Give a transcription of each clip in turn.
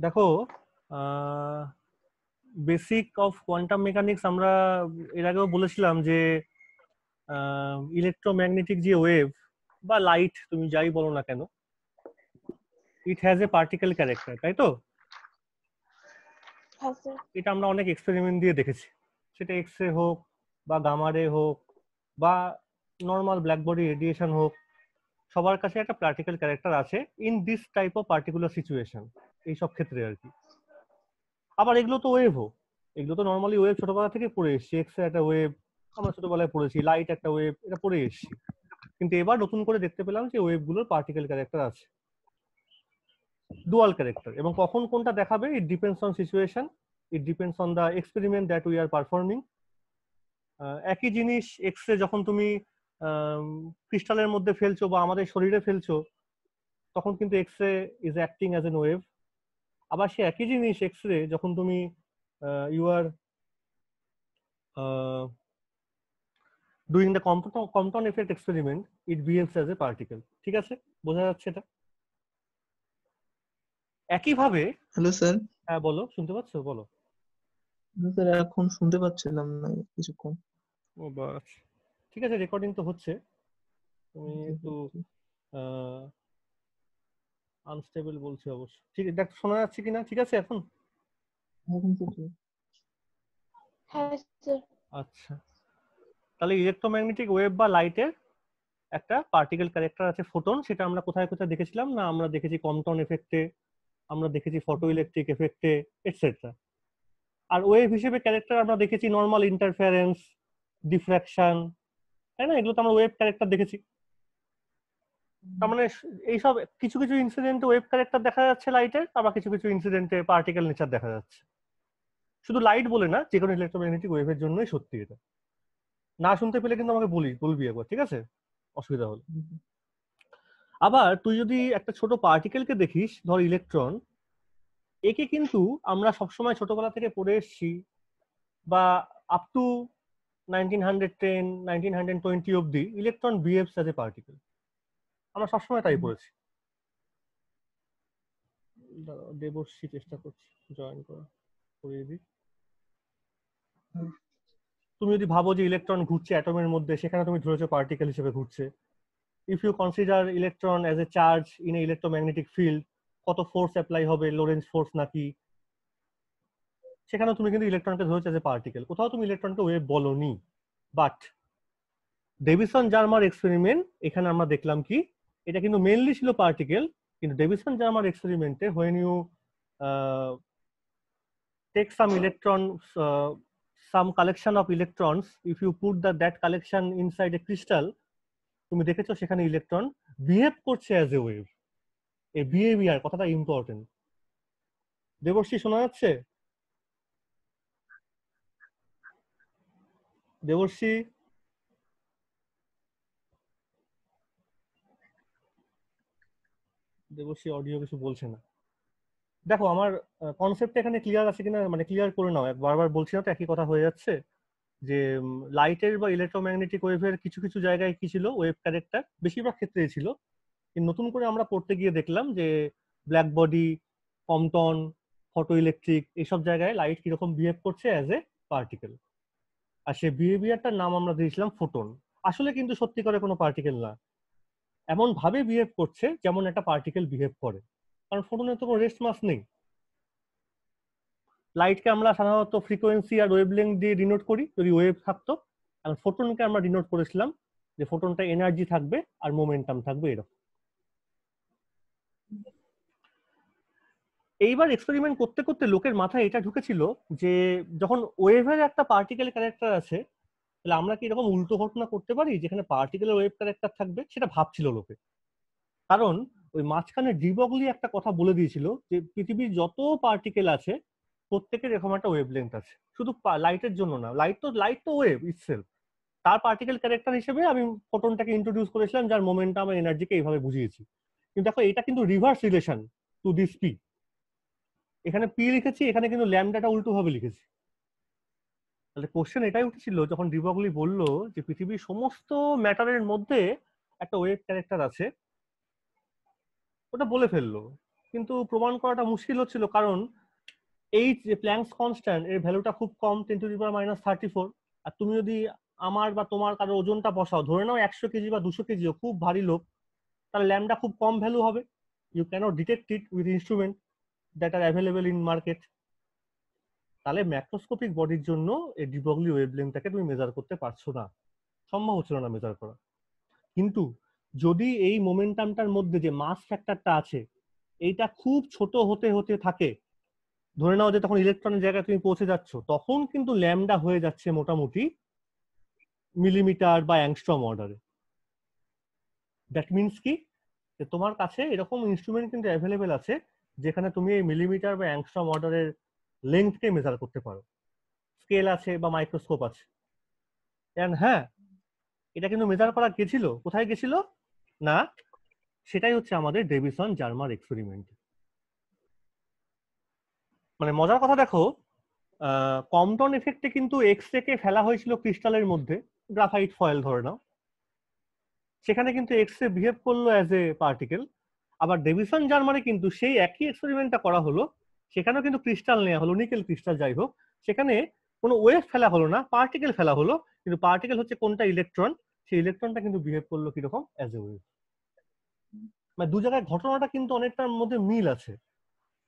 দেখো, basic of quantum mechanics আমরা এর আগেও বলেছিলাম যে ইলেকট্রোম্যাগনেটিক যে ওয়েভ বা লাইট তুমি যাই বলো না কেন, it has a particle character, তাই তো? হ্যাঁ স্যার। এটা আমরা অনেক এক্সপেরিমেন্ট দিয়ে দেখেছি, সেটা এক্স রে হোক বা গামা রে হোক বা নর্মাল ব্ল্যাক বডি রেডিয়েশন হোক, সবার কাছে একটা পার্টিকেল ক্যারেক্টার আছে in this type of particular situation, এইসব ক্ষেত্রে আর কি। আবার এগুলো তো ওয়েভও, এগুলো তো নর্মালি ওয়েভ ছোটবেলা থেকে পড়ে এসছি, এক্স রে একটা ওয়েভ আমরা ছোটবেলায় পড়েছি, লাইট একটা ওয়েভ, এটা পড়ে এসছি। কিন্তু এবার নতুন করে দেখতে পেলাম যে ওয়েভগুলোর পার্টিকেল ক্যারেক্টার আছে, ডুয়াল ক্যারেক্টার, এবং কখন কোনটা দেখাবে it depends on situation, it depends on the experiment that we are performing. একই জিনিস এক্স রে যখন তুমি ক্রিস্টালের মধ্যে ফেলছো বা আমাদের শরীরে ফেলছো, তখন কিন্তু X ray is acting as an wave. আবার সে একই জিনিস এক্স রে যখন তুমি you are doing the Compton effect experiment, it behaves as a particle. ঠিক আছে, বোঝা যাচ্ছে এটা? একইভাবে হ্যালো স্যার। হ্যাঁ বলো, শুনতে পাচ্ছ? বলো। স্যার এখন শুনতে পাচ্ছিলাম না কিছুক্ষণ। ও বাস, ঠিক আছে, রেকর্ডিং তো হচ্ছে, তুমি একটু আনস্টেবল বলছি অবশ্য। ঠিক দেখ, শোনা যাচ্ছে কিনা? ঠিক আছে এখন? এখন তো ঠিক। হ্যাঁ স্যার। আচ্ছা, তাহলে ইলেকট্রোম্যাগনেটিক ওয়েভ বা লাইটের একটা পার্টিকেল ক্যারেক্টার আছে ফোটন, সেটা আমরা কোথায় কোথায় দেখেছিলাম না? আমরা দেখেছি কম্পটন এফেক্টে, আমরা দেখেছি ফটো ইলেকট্রিক এফেক্টে, এটসেট্রা। আর ওয়েভ হিসেবে ক্যারেক্টার আমরা দেখেছি নর্মাল ইন্টারফারেন্স, ডিফ্র্যাকশন, তাই না? এগুলো তো আমরা ওয়েভ ক্যারেক্টার দেখেছি। তার মানে এইসব কিছু কিছু ইনসিডেন্টে ওয়েভ ক্যারেক্টার দেখা যাচ্ছে লাইটের, আবার কিছু কিছু ইনসিডেন্টে পার্টিকেল নেচার দেখা যাচ্ছে। শুধু লাইট বলে না, যে কোনো ইলেকট্রোম্যাগনেটিক ওয়েভের জন্যই সত্যি এটা। না শুনতে পেলে কিন্তু আমাকে বলবি একবার, ঠিক আছে? অসুবিধা হলো। আবার তুই যদি একটা ছোট পার্টিকেলকে দেখিস, ধর ইলেকট্রন, একে কিন্তু আমরা সবসময় ছোটবেলা থেকে পড়ে এসেছি, বা আপ টু 1910 1920 অব্দি electron behaves as a particle, আমরা সবসময় তাই পড়েছি। দেবশ্রী চেষ্টা করছি জয়েন করিয়ে দিই। তুমি যদি ভাবো যে ইলেকট্রন ঘুরছে অ্যাটমের মধ্যে, সেখানে তুমি ধরেছো পার্টিকেল হিসেবে ঘুরছে। If you consider electron as a charge in a electromagnetic field, কত ফোর্স অ্যাপ্লাই হবে, লোরেন্জ ফোর্স নাকি, সেখানে তুমি কিন্তু ইলেকট্রনকে ধরেছো অ্যাজ এ পার্টিকেল, কোথাও তুমি ইলেকট্রনকে ওয়েভ বলনি। বাট ডেভিসন জার্মার এক্সপেরিমেন্ট, এখানে আমরা দেখলাম কি এটা কিন্তু মেইনলি ছিল পার্টিকেল, কিন্তু ডেভিসন জার্মার এক্সপেরিমেন্টে when you take some electron, some collection of electrons, if you put that collection inside a crystal, তুমি দেখেছো সেখানে ইলেকট্রন বিহেভ করছে অ্যাজ এ ওয়েভ। এই বিহেভিয়ার কথাটা ইম্পর্টেন্ট। দেবশ্রী শোনা যাচ্ছে? দেবশ্রী, দেবশ্রী অডিও কিছু বলছে না। দেখো আমার কনসেপ্ট এখানে ক্লিয়ার আছে কিনা, মানে ক্লিয়ার করে নাও, বারবার বলছি না তো, একই কথা হয়ে যাচ্ছে। যে লাইটের বা ইলেকট্রোম্যাগনেটিক ওয়েভের কিছু কিছু জায়গায় কি ছিল, ওয়েভ ক্যারেক্টার বেশিরভাগ ক্ষেত্রেই ছিল, কিন্তু নতুন করে আমরা পড়তে গিয়ে দেখলাম যে black body, Compton, photo electric, এইসব জায়গায় লাইট কিরকম বিহেভ করছে অ্যাজ এ পার্টিকেল। আর সেই বিহেভিয়ারটার নাম আমরা দিয়েছিলাম ফোটন। আসলে কিন্তু সত্যিকারে কোনো পার্টিকেল না, এমন ভাবে বিহেভ করছে যেমন একটা পার্টিকেল বিহেভ করে, কারণ ফোটনের তো কোনো রেস্ট মাস নেই। লাইটকে আমরা সাধারণত ফ্রিকোয়েন্সি আর ওয়েভলেংথ দিয়ে ডিনোট করি যদি ওয়েভ থাকতো, আর ফোটনকে আমরা ডিনোট করেছিলাম যে ফোটনটা এনার্জি থাকবে আর মোমেন্টাম থাকবে, এরকম। এইবার এক্সপেরিমেন্ট করতে করতে লোকের মাথায় এটা ঢুকেছিল যে যখন ওয়েভের একটা পার্টিকেল ক্যারেক্টার আছে, তাহলে আমরা কি এরকম উল্টো ঘটনা করতে পারি যেখানে পার্টিকেলের ওয়েভ ক্যারেক্টার থাকবে, সেটা ভাবছিল লোকে। কারণ ওই মাঝখানে ডিবগলি একটা কথা বলে দিয়েছিল যে পৃথিবীর যত পার্টিকেল আছে প্রত্যেকের এরকম একটা ওয়েভলেংথ আছে, শুধু লাইটের জন্য না, লাইট তো ওয়েভ ইটসেলফ। তার পার্টিকেল ক্যারেক্টার হিসেবে আমি ফোটনটাকে ইন্ট্রোডিউস করেছিলাম, যার মোমেন্টাম আর এনার্জিকে এইভাবে বুঝিয়েছি। কিন্তু দেখো এটা কিন্তু reverse relation to this P, এখানে পি লিখেছি, এখানে কিন্তু ল্যামডাটা উল্টো ভাবে লিখেছি। তাহলে কোশ্চেন এটাই উঠেছিল যখন ডিবগলি বলল যে পৃথিবীর সমস্ত ম্যাটারের মধ্যে একটা ওয়েভ ক্যারেক্টার আছে, ওটা বলে ফেললো কিন্তু প্রমাণ করাটা মুশকিল হচ্ছিল, কারণ এই যে প্ল্যাঙ্কস কনস্ট্যান্ট এর ভ্যালুটা খুব কম, 10⁻⁻34। আর তুমি যদি আমার বা তোমার কারো ওজনটা বসাও, ধরে নাও 100 কেজি বা 200 কেজিও খুব ভারী লোক, তাহলে ল্যামডা খুব কম ভ্যালু হবে। You cannot detect it with instrument that are available in market. তাহলে ম্যাক্রোস্কোপিক বডির জন্য এই ডি ব্রগলি ওয়েভলেন্থটাকে তুমি মেজার করতে পারছো না, সম্ভব হচ্ছিল না মেজার করা। কিন্তু যদি এই মোমেন্টামটার মধ্যে যে মাস ফ্যাক্টরটা আছে এইটা খুব ছোট হতে হতে থাকে, ধরে নাও যে তখন ইলেকট্রনের জায়গায় তুমি পৌঁছে যাচ্ছ, তখন কিন্তু ল্যামডা হয়ে যাচ্ছে মোটামুটি মিলিমিটার বা অ্যাংস্ট্রম অর্ডারে। দ্যাট মিনস কি, যে তোমার কাছে এরকম ইনস্ট্রুমেন্ট কিন্তু অ্যাভেলেবেল আছে যেখানে তুমি এই মিলিমিটার বা অ্যাংস্ট্রম অর্ডারের লেন্থকে মেজার করতে পারো। স্কেল আছে বা মাইক্রোস্কোপ আছে। হ্যাঁ, এটা কিন্তু মেজার করা গেছিল, কোথায় গেছিল না, সেটাই হচ্ছে আমাদের ডেভিসন জার্মার এক্সপেরিমেন্ট। মানে মজার কথা দেখো, কম্পটন এফেক্টে কিন্তু এক্স রে কে ফেলা হয়েছিল ক্রিস্টালের মধ্যে, গ্রাফাইট ফয়েল ধরে নাও, সেখানে কিন্তু এক্স রে বিহেভ করলো অ্যাজ এ পার্টিকেল। আবার ডেভিসন জার্মারে কিন্তু সেই একই এক্সপেরিমেন্টটা করা হলো, সেখানেও কিন্তু ক্রিস্টাল নেওয়া হলো, নিকেল ক্রিস্টাল যাই হোক, সেখানে কোনো ওয়েভ ফেলা হলো না, পার্টিকেল ফেলা হলো, কিন্তু পার্টিকেল হচ্ছে কোনটা, ইলেকট্রন, সেই ইলেকট্রনটা কিন্তু বিহেভ করলো কিরকম, অ্যাজ এ ওয়েভ। মানে দু জায়গায় ঘটনাটা কিন্তু অনেকটার মধ্যে মিল আছে।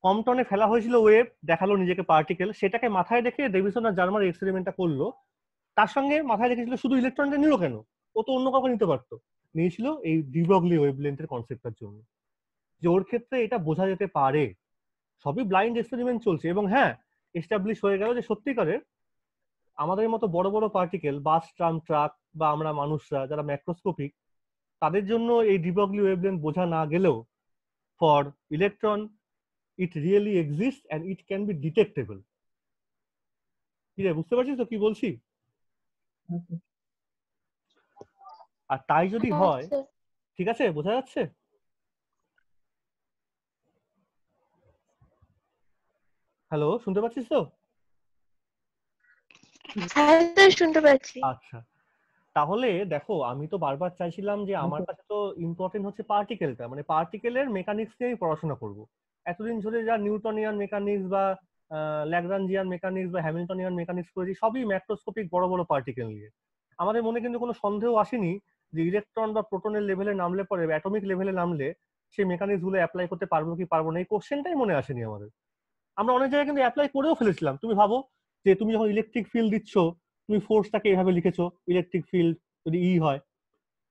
কম্পটনে ফেলা হয়েছিল ওয়েভ, দেখালো নিজেকে পার্টিকেল, সেটাকে মাথায় রেখে ডেভিসন আর জার্মার এক্সপেরিমেন্টটা করলো। তার সঙ্গে মাথায় রেখেছিল শুধু ইলেকট্রনটা নিল কেন, ও তো অন্য কাউকে নিতে পারতো, নিয়েছিল এই ডি ব্রগলি ওয়েভলেন্থের কনসেপ্টটার জন্য, যে ওর ক্ষেত্রে এটা বোঝা যেতে পারে। সবই ব্লাইন্ড এক্সপেরিমেন্ট চলছে, এবং হ্যাঁ, এস্টাবলিশ হয়ে গেল যে সত্যিকারের আমাদের মতো বড় বড় পার্টিকেল, বাস, ট্রাম, ট্রাক বা আমরা মানুষরা যারা ম্যাক্রোস্কোপিক, তাদের জন্য এই ডি ব্রগলি ওয়েভলেন্থ বোঝা না গেলেও for electron it really exist and it can be detectable. কি রে, বুঝতে পারছিস তো কি বলছি? আর তাই যদি হ্যাঁ হয়, স্যার। ঠিক আছে, বোঝা যাচ্ছে? হ্যালো, শুনতে পাচ্ছিস তো? হ্যাঁ স্যার, শুনতে পাচ্ছি। আচ্ছা, তাহলে দেখো, আমি তো বারবার চাইছিলাম যে আমার কাছে তো ইম্পর্টেন্ট হচ্ছে পার্টিকেলটা, মানে পার্টিকেলের মেকানিক্স নিয়ে আমি পড়াশোনা করব। এতদিন ধরে যা নিউটনিয়ান মেকানিক্স বা ল্যাগ্রাঞ্জিয়ান মেকানিক্স বা হ্যামিল্টনিয়ান মেকানিক্স করেছি, সবই ম্যাক্রোস্কোপিক বড় বড় পার্টিকেল নিয়ে। আমাদের মনে কিন্তু কোনো সন্দেহ আসেনি যে ইলেকট্রন বা প্রোটনের লেভেলে নামলে পরে, অ্যাটমিক লেভেলে নামলে সেই মেকানিক্স গুলো অ্যাপ্লাই করতে পারবো কি পারবো না, এই কোশ্চেনটাই মনে আসেনি আমাদের। আমরা অনেক জায়গায় কিন্তু অ্যাপ্লাই করেও ফেলেছিলাম। তুমি ভাবো যে তুমি যখন ইলেকট্রিক ফিল্ড দিচ্ছ, তুমি ফোর্সটাকে এইভাবে লিখেছো, ইলেকট্রিক ফিল্ড যদি ই হয়,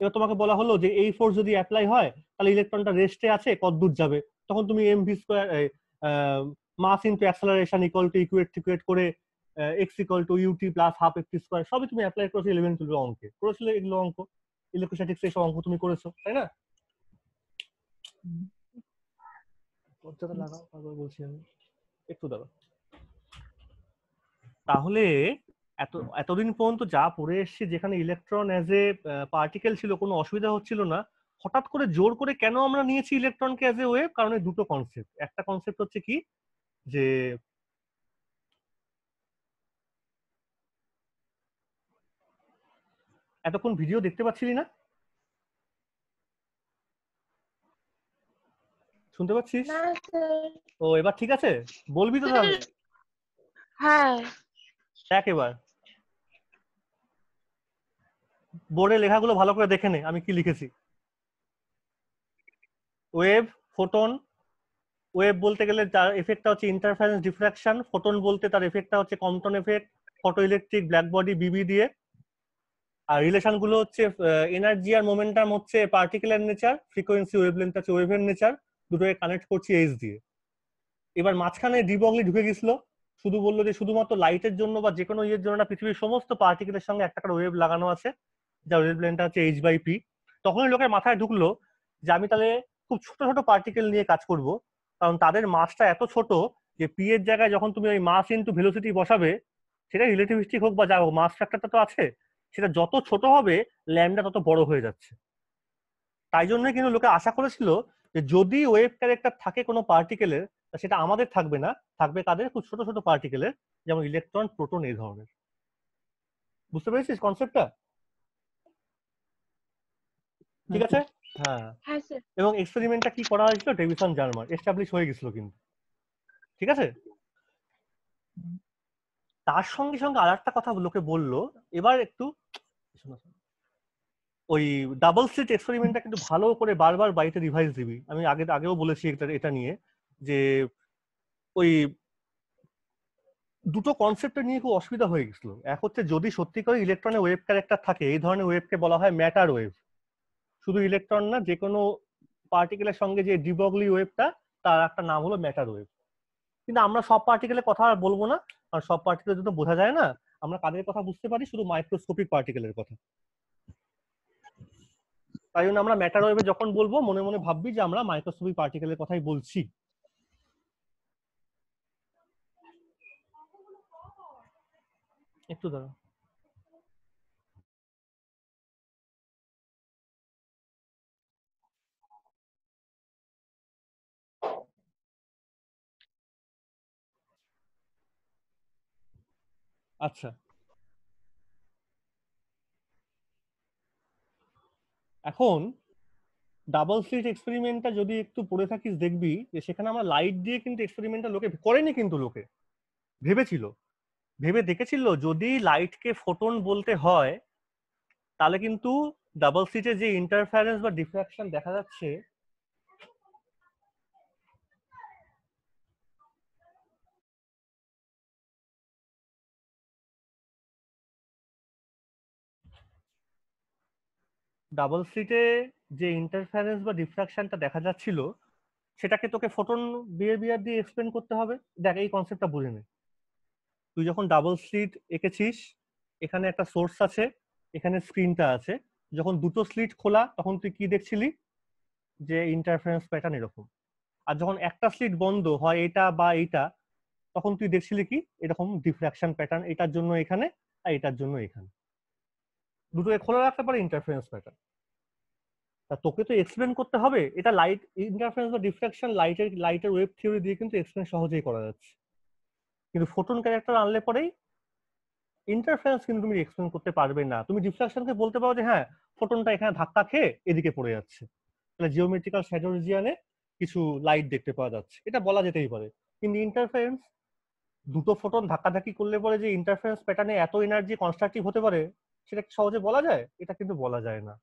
এবার তোমাকে বলা হলো যে এই ফোর্স যদি অ্যাপ্লাই হয় তাহলে ইলেকট্রনটা রেস্টে আছে, কত দূর যাবে, তখন তুমি mv square mass into acceleration equal to equate করে x equal to ut plus half x square, সবই তুমি অ্যাপ্লাই করেছো 11-12 অঙ্কে, করেছিলে এগুলো অঙ্ক, ইলেকট্রোস্ট্যাটিক্স এসব অঙ্ক তুমি করেছো, তাই না? দরজাটা লাগাও, তারপর বলছি আমি, একটু দাঁড়াও। তাহলে এতদিন পর্যন্ত যা পড়ে এসেছি, যেখানে ইলেকট্রন অ্যাজ এ পার্টিকেল ছিল, কোনো অসুবিধা হচ্ছিল না, হঠাৎ করে জোর করে কেন আমরা নিয়েছি ইলেকট্রনকে অ্যাজ এ ওয়েভ? কারণ এই দুটো কনসেপ্ট। একটা কনসেপ্ট হচ্ছে কি, যে এতক্ষণ ভিডিও দেখতে পাচ্ছিলি না, শুনতে পাচ্ছিস? না স্যার। ও, এবার ঠিক আছে, বলবি তো তাহলে? হ্যাঁ। দেখ এবার বোর্ডে লেখাগুলো ভালো করে দেখে নে আমি কি লিখেছি। ওয়েভ, ফোটন, ওয়েভ বলতে গেলে তার এফেক্টটা হচ্ছে ইন্টারফারেন্স ডিফ্রাকশন, ফোটন বলতে তার এফেক্টটা হচ্ছে Compton effect, photo electric black body বিবি দিয়ে। আর রিলেশন গুলো হচ্ছে এনার্জি আর মোমেন্টাম হচ্ছে পার্টিকেলের নেচার, ফ্রিকোয়েন্সি ওয়েভলেন্থ আছে ওয়েভের নেচার, দুটোকে কানেক্ট করছি এইচ দিয়ে। এবার মাঝখানে ডি ব্রগলি ঢুকে গেছিল, শুধু বললো যে শুধুমাত্র লাইটের জন্য বা যে কোনো ইয়ের জন্য না, পৃথিবীর সমস্ত পার্টিকেলের সঙ্গে একটা করে ওয়েভ লাগানো আছে, যা ওয়েভলেন্থটা হচ্ছে h/p। তখনই লোকের মাথায় ঢুকলো যে আমি তাহলে খুব ছোট ছোট পার্টিকেল নিয়ে কাজ করব, কারণ তাদের মাসটা এত ছোট যে পি এর জায়গায় যখন তুমি ওই মাস ইনটু ভেলোসিটি বসাবে, সেটা রিলেটিভিস্টিক হোক বা যা হোক, মাস ফ্যাক্টরটা তো আছে, সেটা যত ছোট হবে ল্যামডা তত বড় হয়ে যাচ্ছে। তাই জন্যই কিন্তু লোকে আশা করেছিল যে যদি ওয়েভ ক্যারেক্টার থাকে কোনো পার্টিকেলের, সেটা আমাদের থাকবে না, থাকবে কাদের, খুব ছোট ছোট পার্টিকেলের, যেমন ইলেকট্রন, প্রোটন, এই ধরনের। বুঝতে পেরেছিস কনসেপ্টটা? ঠিক আছে, হ্যাঁ, হ্যাঁ স্যার। এবং এক্সপেরিমেন্টটা কি করা হয়েছিল, ডেভিসন জার্মার এস্টাবলিশ হয়ে গেছিল কিন্তু, ঠিক আছে। তার সঙ্গে সঙ্গে আর একটা কথা লোকে বললো, এবার একটু ওই ডাবল স্লিট এক্সপেরিমেন্টটা কিন্তু ভালো করে বারবার বাড়িতে রিভাইজ দিবি। আমি আগেও বলেছি এটা নিয়ে, যে ওই দুটো কনসেপ্ট নিয়ে খুব অসুবিধা হয়ে গেছিল। এক হচ্ছে যদি সত্যি করে ইলেকট্রনে ওয়েভ ক্যারেক্টার থাকে, এই ধরনের ওয়েভকে বলা হয় ম্যাটার ওয়েভ। শুধু ইলেকট্রন না, যে কোনো পার্টিকেলের সঙ্গে যে ডিবগলি ওয়েভটা, তার একটা নাম হলো ম্যাটার ওয়েভ। কিন্তু আমরা সব পার্টিকেলের কথা আর বলবো না, আর সব পার্টিকেলের জন্য বোঝা যায় না। আমরা কাদের কথা বুঝতে পারি, শুধু মাইক্রোস্কোপিক পার্টিকেলের কথা। তাই জন্য আমরা ম্যাটার ওয়েভে যখন বলবো মনে মনে ভাববি যে আমরা মাইক্রোস্কোপিক পার্টিকেলের কথাই বলছি। একটু দাঁড়াও। আচ্ছা, এখন ডাবল স্লিট এক্সপেরিমেন্টটা যদি একটু পড়ে থাকিস দেখবি যে সেখানে আমরা লাইট দিয়ে কিন্তু এক্সপেরিমেন্টটা লোকে করেনি, কিন্তু লোকে ভেবে দেখেছিল যদি লাইটকে ফোটন বলতে হয়, তাহলে কিন্তু ডাবল স্লিটে যে ইন্টারফারেন্স বা ডিফ্রাকশন দেখা যাচ্ছে, ডাবল স্লিটে যে ইন্টারফারেন্স বা ডিফ্রাকশনটা দেখা যাচ্ছিল, সেটাকে তোকে ফোটন বিহেভিয়ার দিয়ে এক্সপ্লেন করতে হবে। দেখ, এই কনসেপ্টটা বুঝে নে। তুই যখন ডাবল স্লিট এঁকেছিস, এখানে একটা সোর্স আছে, এখানে স্ক্রিনটা আছে। যখন দুটো স্লিট খোলা, তখন তুই কি দেখছিলি, যে ইন্টারফারেন্স প্যাটার্ন এরকম। আর যখন একটা স্লিট বন্ধ হয়, এটা বা এইটা, তখন তুই দেখছিলি কি এরকম ডিফ্রাকশন প্যাটার্ন, এটার জন্য এখানে আর এটার জন্য এখানে। দুটোকে খোলা রাখতে পারে ইন্টারফারেন্স প্যাটার্ন। তা তোকে তো এক্সপ্লেন করতে হবে এটা লাইট ইন্টারফারেন্স বা ডিফ্রাকশন, লাইটের ওয়েভ থিওরি দিয়ে কিন্তু এক্সপ্লেন সহজেই করা যাচ্ছে। কিন্তু ফোটন ক্যারেক্টার আনলে পরেই ইন্টারফারেন্স কিন্তু তুমি এক্সপ্লেন করতে পারবে না। তুমি ডিফ্রাকশনকে বলতে পারো যে হ্যাঁ, ফোটনটা এখানে ধাক্কা খেয়ে এদিকে পড়ে যাচ্ছে, তাহলে জিওমেট্রিক্যাল শ্যাডো রিজিয়নে কিছু লাইট দেখতে পাওয়া যাচ্ছে, এটা বলা যেতেই পারে। কিন্তু ইন্টারফারেন্স, দুটো ফোটন ধাক্কাধাক্কি করলে পরে যে ইন্টারফারেন্স প্যাটার্নে এত এনার্জি কনস্ট্রাকটিভ হতে পারে, সেটা সহজে বলা যায়? এটা কিন্তু বলা যায় না।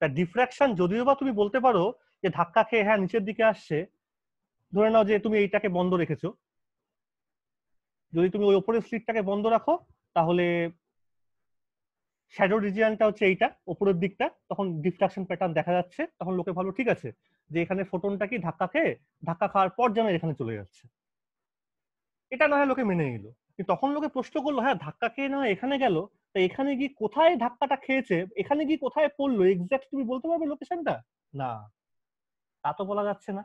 তা ডিফ্রাকশন যদিও বা তুমি বলতে পারো যে ধাক্কা খেয়ে হ্যাঁ নিচের দিকে আসছে, ধরে নাও যে তুমি এইটাকে বন্ধ রেখেছো, যদি তুমি ওই উপরের স্লিটটাকে বন্ধ রাখো, তাহলে শ্যাডো রিজিয়নটা হচ্ছে এইটা উপরের দিকটা, তখন ডিফ্রাকশন প্যাটার্ন দেখা যাচ্ছে। তখন লোকে ভালো, ঠিক আছে, যে এখানে ফোটনটা কি ধাক্কা খাওয়ার পর যেন এখানে চলে যাচ্ছে, এটা না হয় লোকে মেনে নিল। কিন্তু তখন লোকে প্রশ্ন করলো, হ্যাঁ ধাক্কা খেয়ে না এখানে গেল, তা এখানে গিয়ে কোথায় ধাক্কাটা খেয়েছে, এখানে গিয়ে কোথায় পড়লো এক্সাক্ট তুমি বলতে পারবে লোকেশনটা? না, তা তো বলা যাচ্ছে না।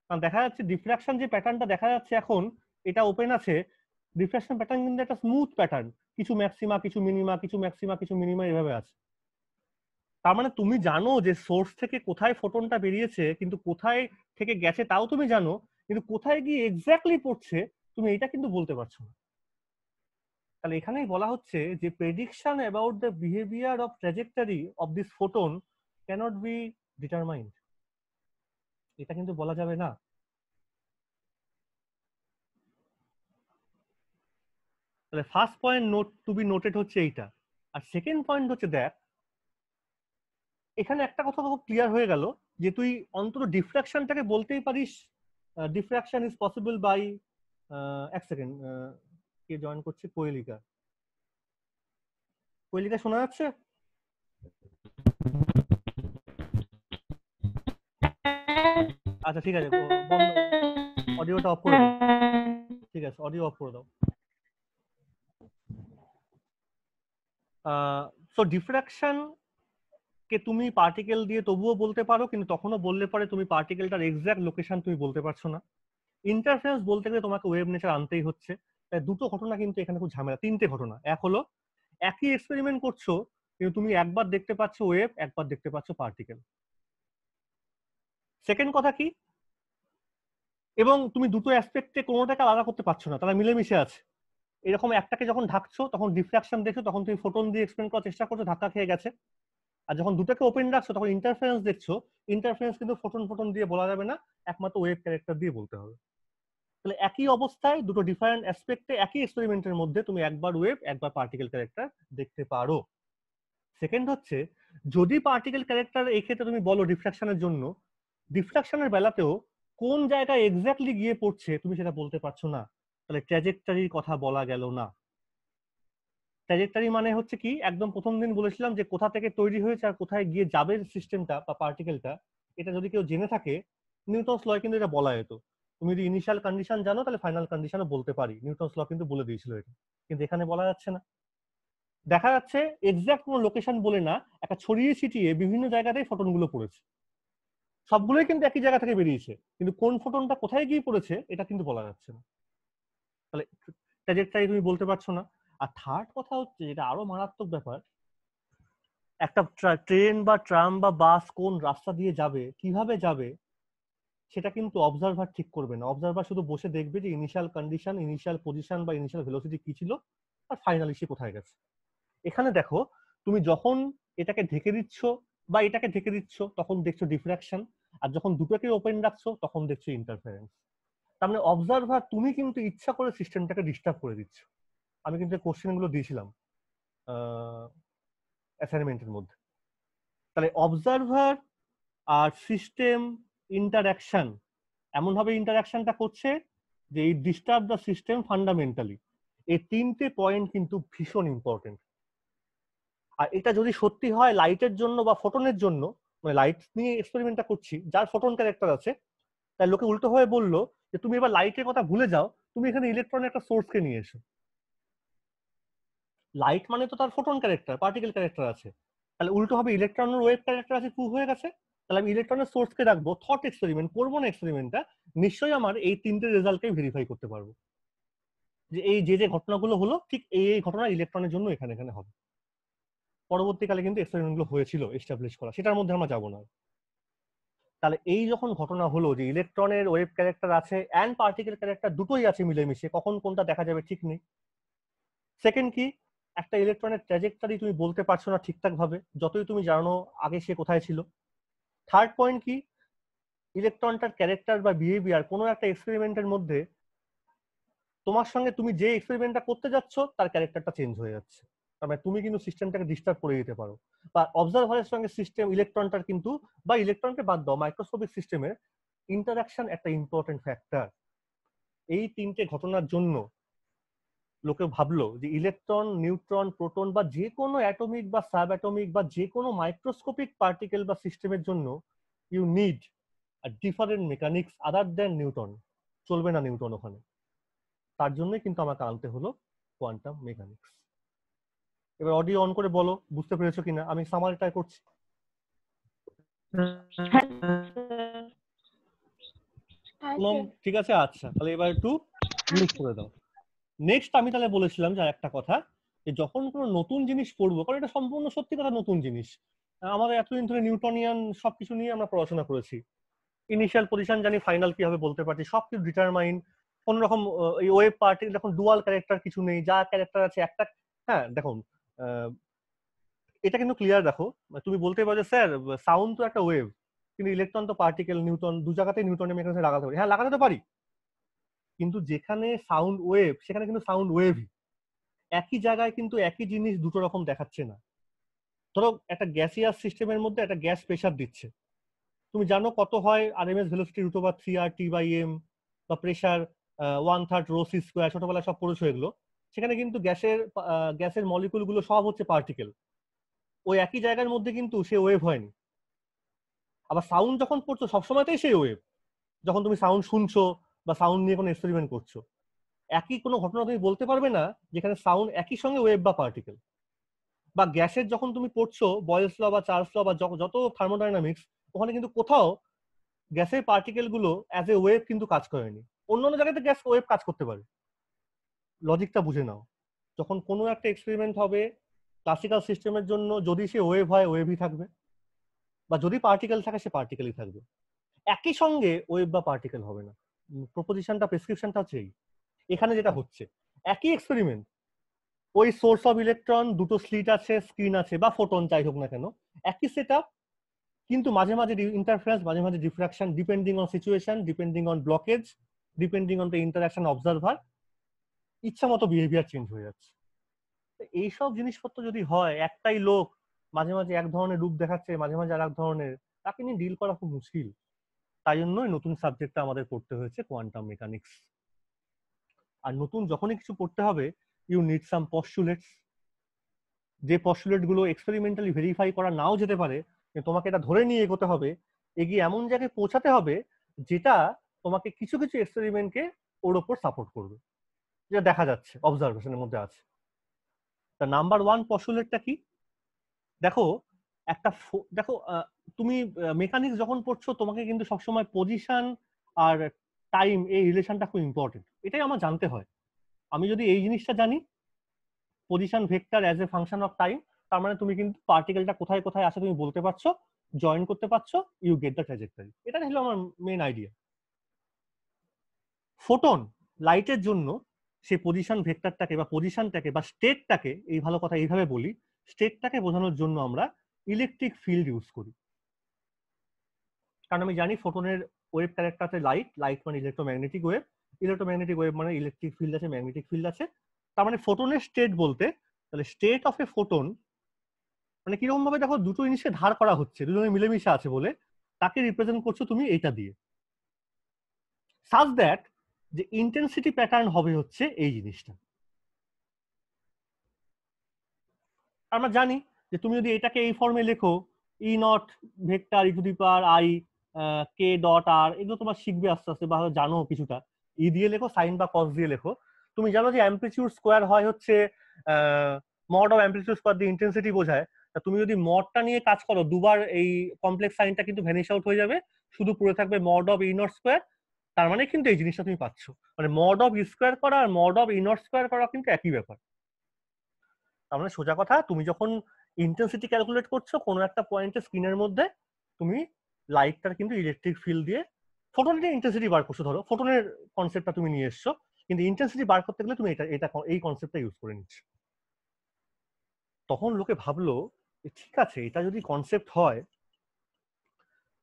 কারণ দেখা যাচ্ছে ডিফ্রাকশন যে প্যাটার্নটা দেখা যাচ্ছে এখন, এটা ওপেন আছে, ডিফ্রাকশন প্যাটার্ন কিন্তু একটা স্মুথ প্যাটার্ন, কিছু ম্যাক্সিমা কিছু মিনিমা, কিছু ম্যাক্সিমা কিছু মিনিমা এভাবে আছে। তার মানে তুমি জানো যে সোর্স থেকে কোথায় ফোটনটা বেরিয়েছে, কিন্তু কোথায় থেকে গেছে তাও তুমি জানো, কিন্তু কোথায় গিয়ে এক্স্যাক্টলি পড়ছে তুমি এটা কিন্তু বলতে পারছো না। তাহলে এখানেই বলা হচ্ছে যে prediction about the behaviour of trajectory of this photon cannot be determined, এটা কিন্তু বলা যাবে না। তাহলে first point note to be noted হচ্ছে এইটা। আর সেকেন্ড পয়েন্ট হচ্ছে, দেখ এখানে একটা কথা খুব ক্লিয়ার হয়ে গেল, যে তুই অন্তত ডিফ্রাকশনটাকে বলতেই পারিস, ডিফ্রাকশন ইজ পসিবল বাই, এক সেকেন্ড, কে জয়েন করছে, কোয়েলিকা। কোয়েলিকা শোনা যাচ্ছে? আচ্ছা ঠিক আছে, বন্ধ, অডিওটা অফ করে দাও। ঠিক আছে, অডিও অফ করে দাও। সো ডিফ্রাকশন কে তুমি পার্টিকেল দিয়ে তবুও বলতে পারো, কিন্তু তখনও বললে পরে তুমি পার্টিকেলটার এক্সাক্ট লোকেশন তুমি বলতে পারছো না। ইন্টারফারেন্স বলতে গেলে তোমাকে ওয়েভ নেচার আনতেই হচ্ছে। তাই দুটো ঘটনা কিন্তু এখানে খুব ঝামেলা, তিনটে ঘটনা। এক হলো একই এক্সপেরিমেন্ট করছো, কিন্তু তুমি একবার দেখতে পাচ্ছ ওয়েভ, একবার দেখতে পাচ্ছ পার্টিকেল। সেকেন্ড কথা কি, এবং তুমি দুটো অ্যাসপেক্টে কোনোটাকে আলাদা করতে পারছো না, তারা মিলেমিশে আছে। এরকম একটাকে যখন ঢাকছো তখন ডিফ্রাকশন দেখছো, তখন তুমি ফোটন দিয়ে এক্সপ্লেন করার চেষ্টা করছো ধাক্কা খেয়ে গেছে। আর যখন দুটোকে ওপেন রাখছো তখন ইন্টারফারেন্স দেখছো, ইন্টারফারেন্স কিন্তু ফোটন ফোটন দিয়ে বলা যাবে না, একমাত্র ওয়েভ ক্যারেক্টার দিয়ে বলতে হবে। তাহলে একই অবস্থায় দুটো ডিফারেন্ট অ্যাসপেক্টে একই এক্সপেরিমেন্টের মধ্যে তুমি একবার ওয়েভ একবার পার্টিকেল ক্যারেক্টার দেখতে পারো। সেকেন্ড হচ্ছে, যদি পার্টিকেল ক্যারেক্টার এই ক্ষেত্রে তুমি বলো ডিফ্রাকশনের জন্য, ডিফ্রাকশনের বেলাতেও কোন জায়গায় এক্স্যাক্টলি গিয়ে পড়ছে তুমি সেটা বলতে পারছো না, তাহলে ট্র্যাজেক্টরির কথা বলা গেল না। ট্র্যাজেক্টরি মানে হচ্ছে কি, একদম প্রথম দিন বলেছিলাম যে কোথা থেকে তৈরি হয়েছে আর কোথায় গিয়ে যাবে সিস্টেমটা বা পার্টিকেলটা, এটা যদি কেউ জেনে থাকে নিউটনস ল কিন্তু এটা বলা যেত। তুমি যদি ইনিশিয়াল কন্ডিশন জানো তাহলে ফাইনাল কন্ডিশনও বলতে পারি, নিউটনস ল কিন্তু বলে দিয়েছিল এটা, কিন্তু এখানে বলা যাচ্ছে না। দেখা যাচ্ছে এক্সাক্ট কোনো লোকেশন বলে না, একটা ছড়িয়ে ছিটিয়ে বিভিন্ন জায়গাতেই ফোটনগুলো পড়েছে, সবগুলোই কিন্তু একই জায়গা থেকে বেরিয়েছে, কিন্তু কোন ফোটনটা কোথায় গিয়ে পড়েছে এটা কিন্তু বলা যাচ্ছে না। তাহলে ট্র্যাজেক্টরি তুমি বলতে পারছো না। আর থার্ড কথা হচ্ছে, যেটা আরো মারাত্মক ব্যাপার, একটা ট্রেন বা ট্রাম বা বাস কোন রাস্তা দিয়ে যাবে, কিভাবে যাবে, সেটা কিন্তু অবজারভার ঠিক করবে না। অবজারভার শুধু বসে দেখবে যে ইনিশিয়াল কন্ডিশন, ইনিশিয়াল পজিশন বা ইনিশিয়াল ভেলোসিটি কি ছিল, আর ফাইনালি সে কোথায় গেছে। এখানে দেখো, তুমি যখন এটাকে ঢেকে দিচ্ছ বা এটাকে ঢেকে দিচ্ছ তখন দেখছো ডিফ্রাকশন, আর যখন দুটোকে ওপেন রাখছো তখন দেখছো ইন্টারফারেন্স। তার মানে অবজারভার তুমি কিন্তু ইচ্ছা করে সিস্টেমটাকে ডিস্টার্ব করে দিচ্ছ। আমি কিন্তু কোশ্চেন গুলো দিয়েছিলাম অ্যাসাইনমেন্টের মধ্যে। তাহলে অবজারভার আর সিস্টেম ইন্টারঅ্যাকশন এমন ভাবে ইন্টারঅ্যাকশনটা করছে যে এই ডিস্টার্ব দ্য সিস্টেম ফান্ডামেন্টালি, এই তিনটে পয়েন্ট কিন্তু ভীষণ ইম্পর্টেন্ট। আর এটা যদি সত্যি হয় লাইটের জন্য বা ফোটনের জন্য, মানে লাইট নিয়ে এক্সপেরিমেন্টটা করছি, যার ফোটন ক্যারেক্টার আছে, তাই লোকে উল্টো হয়ে বললো যে তুমি এবার লাইটের কথা ভুলে যাও, তুমি এখানে ইলেকট্রনের একটা সোর্সকে নিয়ে এসো। লাইট মানে তো তার ফোটন ক্যারেক্টার, পার্টিকেল ক্যারেক্টার আছে, তাহলে উল্টো হবে ইলেকট্রনের ওয়েভ ক্যারেক্টার আছে, প্রুভ হয়ে গেছে। তাহলে আমি ইলেকট্রনের সোর্সকে রাখবো, থট এক্সপেরিমেন্ট করবো না এক্সপেরিমেন্টটা, নিশ্চয়ই আমার এই তিনটে রেজাল্টকে ভেরিফাই করতে পারবো যে এই যে ঘটনাগুলো হলো ঠিক এই ঘটনা ইলেকট্রনের জন্য এখানে এখানে হবে। পরবর্তীকালে কিন্তু এক্সপেরিমেন্টগুলো হয়েছিল এস্টাবলিশ করা, সেটার মধ্যে আমরা যাবো না। তাহলে এই যখন ঘটনা হলো যে ইলেকট্রনের ওয়েভ ক্যারেক্টার আছে অ্যান্ড পার্টিকেল ক্যারেক্টার দুটোই আছে মিলেমিশে, কখন কোনটা দেখা যাবে ঠিক নেই। সেকেন্ড কি, একটা ইলেকট্রনের ট্র্যাজেক্টরি তুমি বলতে পারছো না ঠিকঠাক ভাবে, যতই তুমি জানো আগে সে কোথায় ছিল। থার্ড পয়েন্ট কি, ইলেকট্রনটার ক্যারেক্টার বা বিহেভিয়ার কোনো একটা এক্সপেরিমেন্টের মধ্যে তোমার সঙ্গে তুমি যে এক্সপেরিমেন্টটা করতে যাচ্ছ তার ক্যারেক্টারটা চেঞ্জ হয়ে যাচ্ছে, তার মানে তুমি কিন্তু সিস্টেমটাকে ডিস্টার্ব করে দিতে পারো। বা অবজারভারের সঙ্গে সিস্টেম ইলেকট্রনটার কিন্তু, বা ইলেকট্রনকে বাদ দাও, মাইক্রোস্কোপিক সিস্টেমের ইন্টারাকশন একটা ইম্পর্টেন্ট ফ্যাক্টর। এই তিনটে ঘটনার জন্য লোকে ভাবলো যে ইলেকট্রন, নিউট্রন, প্রোটন বা যে কোনো অ্যাটমিক বা সাব অ্যাটমিক বা যে কোনো মাইক্রোস্কোপিক পার্টিকেল বা সিস্টেমের জন্য you need a different mechanics other than Newton. চলবে না নিউটন ওখানে, তার জন্যই কিন্তু আমাকে আনতে হলো কোয়ান্টাম মেকানিক্স। এবার অডিও অন করে বলো বুঝতে পেরেছো কিনা, আমি সামারিটাই করছি। ঠিক আছে, আচ্ছা তাহলে এবার একটু মিউট করে দাও। নেক্সট আমি তাহলে বলেছিলাম যে একটা কথা, যে যখন কোনো নতুন জিনিস পড়বো, কারণ এটা সম্পূর্ণ সত্যি কথা নতুন জিনিস, আমাদের এতদিন ধরে নিউটনিয়ান সবকিছু নিয়ে আমরা পড়াশোনা করেছি, ইনিশিয়াল পজিশন জানি, ফাইনাল কি হবে বলতে পারছি, সবকিছু ডিটারমাইন, কোন রকম এই ওয়েভ পার্টিকেল এখন ডুয়াল ক্যারেক্টার কিছু নেই, যা ক্যারেক্টার আছে একটা। হ্যাঁ দেখুন, এটা কিন্তু ক্লিয়ার দেখো, তুমি বলতে পারো যে স্যার সাউন্ড তো একটা ওয়েভ, কিন্তু ইলেকট্রন তো পার্টিকেল, নিউটন দু জায়গাতেই নিউটনের মেকানিজম লাগাতে পারি। হ্যাঁ লাগাতে তো পারি, কিন্তু যেখানে সাউন্ড ওয়েভ সেখানে কিন্তু সাউন্ড ওয়েভই, একই জায়গায় কিন্তু একই জিনিস দুটো রকম দেখাচ্ছে না। ধরো একটা গ্যাসিয়াস সিস্টেমের মধ্যে একটা গ্যাস প্রেসার দিচ্ছে, তুমি জানো কত হয় আরএমএস ভেলোসিটি √3r/T/m, বা প্রেসার 1/3 ρ c স্কয়ার, ছোটবেলায় সব পড়েছো এগুলো। সেখানে কিন্তু গ্যাসের মলিকুল গুলো সব হচ্ছে পার্টিকেল, ওই একই জায়গার মধ্যে কিন্তু সে ওয়েভ হয়নি। আবার সাউন্ড যখন পড়ছো সবসময়তেই সেই ওয়েভ, যখন তুমি সাউন্ড শুনছো বা সাউন্ড নিয়ে কোনো এক্সপেরিমেন্ট করছো, একই কোনো ঘটনা তুমি বলতে পারবে না যেখানে সাউন্ড একই সঙ্গে ওয়েভ বা পার্টিকেল। বা গ্যাসের যখন তুমি পড়ছো বয়েলস ল বা চার্লস ল বা যত থার্মোডাইনামিক্স, ওখানে কিন্তু কোথাও গ্যাসের পার্টিকেল গুলো অ্যাজ এ ওয়েভ কিন্তু কাজ করেনি, অন্যান্য জায়গাতে গ্যাস ওয়েভ কাজ করতে পারে। লজিকটা বুঝে নাও, যখন কোনো একটা এক্সপেরিমেন্ট হবে ক্লাসিক্যাল সিস্টেমের জন্য, যদি সে ওয়েভ হয় ওয়েভই থাকবে, বা যদি পার্টিকেল থাকে সে পার্টিকেলই থাকবে, একই সঙ্গে ওয়েভ বা পার্টিকেল হবে না। প্রপোজিশনটা প্রেসক্রিপশনটা হচ্ছে এই। এখানে যেটা হচ্ছে একই এক্সপেরিমেন্ট, ওই সোর্স অফ ইলেকট্রন, দুটো স্লিট আছে, স্ক্রিন আছে, বা ফোটন যাই হোক না কেন, একই সেট আপ, কিন্তু মাঝে মাঝে ইন্টারফারেন্স, মাঝে মাঝে diffraction, depending on situation, depending on blockage, depending on the interaction observer, ইচ্ছা মতো বিহেভিয়ার চেঞ্জ হয়ে যাচ্ছে। এইসব জিনিসপত্র যদি হয়, একটাই লোক মাঝে মাঝে এক ধরনের রূপ দেখাচ্ছে, মাঝে মাঝে আর এক ধরনের, তাকে নিয়ে ডিল করা খুব মুশকিল। তাই জন্যই নতুন সাবজেক্টটা আমাদের পড়তে হয়েছে কোয়ান্টাম মেকানিক্স। আর নতুন যখনই কিছু পড়তে হবে, ইউ নিড সাম পস্টুলেটস, যে পস্টুলেট গুলো এক্সপেরিমেন্টালি ভেরিফাই করা নাও যেতে পারে, তোমাকে এটা ধরে নিয়ে এগোতে হবে, এগিয়ে এমন জায়গায় পৌঁছাতে হবে যেটা তোমাকে কিছু কিছু এক্সপেরিমেন্টকে ওর ওপর সাপোর্ট করবে, যেটা দেখা যাচ্ছে অবজারভেশনের মধ্যে আছে। তা নাম্বার ওয়ান পস্টুলেটটা কি? দেখো দেখো তুমি মেকানিক্স যখন পড়ছো, তোমাকে কিন্তু সবসময় পজিশন আর টাইম, এই রিলেশনটা খুব ইম্পর্টেন্ট, এটাই আমার জানতে হয়। আমি যদি এই জিনিসটা জানি, position vector as a function of time, তার মানে তুমি কিন্তু পার্টিকেলটা কোথায় কোথায় আছে তুমি বলতে পারছো, জয়েন করতে পারছো, ইউ গেট দ্য ট্র্যাজেক্টরি। এটা হলো আমার মেন আইডিয়া। ফোটন, লাইটের জন্য সেই পজিশন ভেক্টরটাকে বা পজিশনটাকে বা স্টেটটাকে, এই ভালো কথা এইভাবে বলি, স্টেটটাকে বোঝানোর জন্য আমরা ইলেকট্রিক ফিল্ড ইউজ করি। কারণ আমি জানি ফোটনের ওয়েভ ক্যারেক্টার আছে লাইট, লাইট মানে ইলেকট্রোম্যাগনেটিক ওয়েভ, ইলেকট্রোম্যাগনেটিক ওয়েভ মানে ইলেকট্রিক ফিল্ড আছে, ম্যাগনেটিক ফিল্ড আছে। তার মানে ফোটনের স্টেট বলতে, তাহলে স্টেট অফ এ ফোটন মানে কিরকম ভাবে, দেখো দুটো জিনিসকে ধার করা হচ্ছে, দুজনে মিলেমিশে আছে বলে তাকে রিপ্রেজেন্ট করছো তুমি এইটা দিয়ে, সাজ দ্যাট যে ইন্টেন্সিটি প্যাটার্ন হবে হচ্ছে এই জিনিসটা। আমরা জানি যে তুমি যদি এটাকে এই ফর্মে লেখো, e naught vector e to the power i k dot r, এগুলো তোমার শিখবে আস্তে আস্তে বা জানো কিছুটা, ই দিয়ে লেখো, সাইন বা কস দিয়ে লেখো। তুমি জানো যে অ্যাম্পলিটিউড স্কোয়ার হয় হচ্ছে মড অফ অ্যাম্পলিটিউড স্কোয়ার দিয়ে ইন্টেন্সিটি বোঝায়। তা তুমি যদি মডটা নিয়ে কাজ করো, দুবার এই কমপ্লেক্স সাইনটা কিন্তু ভ্যানিশ আউট হয়ে যাবে, শুধু পড়ে থাকবে mod of e naught square. তার মানে কিন্তু এই জিনিসটা তুমি পাচ্ছ, মানে মড অফ ই স্কোয়ার করা আর mod of e naught square করা কিন্তু একই ব্যাপার। তার মানে সোজা কথা, তুমি যখন ইন্টেন্সিটি ক্যালকুলেট করছো কোনো একটা পয়েন্টে স্ক্রিনের মধ্যে, তুমি লাইটটার কিন্তু ইলেকট্রিক ফিল্ড দিয়ে ফোটনের ইন্টেন্সিটি বার করছো, ধরো ফোটনের কনসেপ্টটা তুমি নিয়ে এসছো, কিন্তু ইন্টেন্সিটি বার করতে গেলে তুমি এই কনসেপ্টটা ইউজ করে নিচ্ছ। তখন লোকে ভাবলো ঠিক আছে, এটা যদি কনসেপ্ট হয়,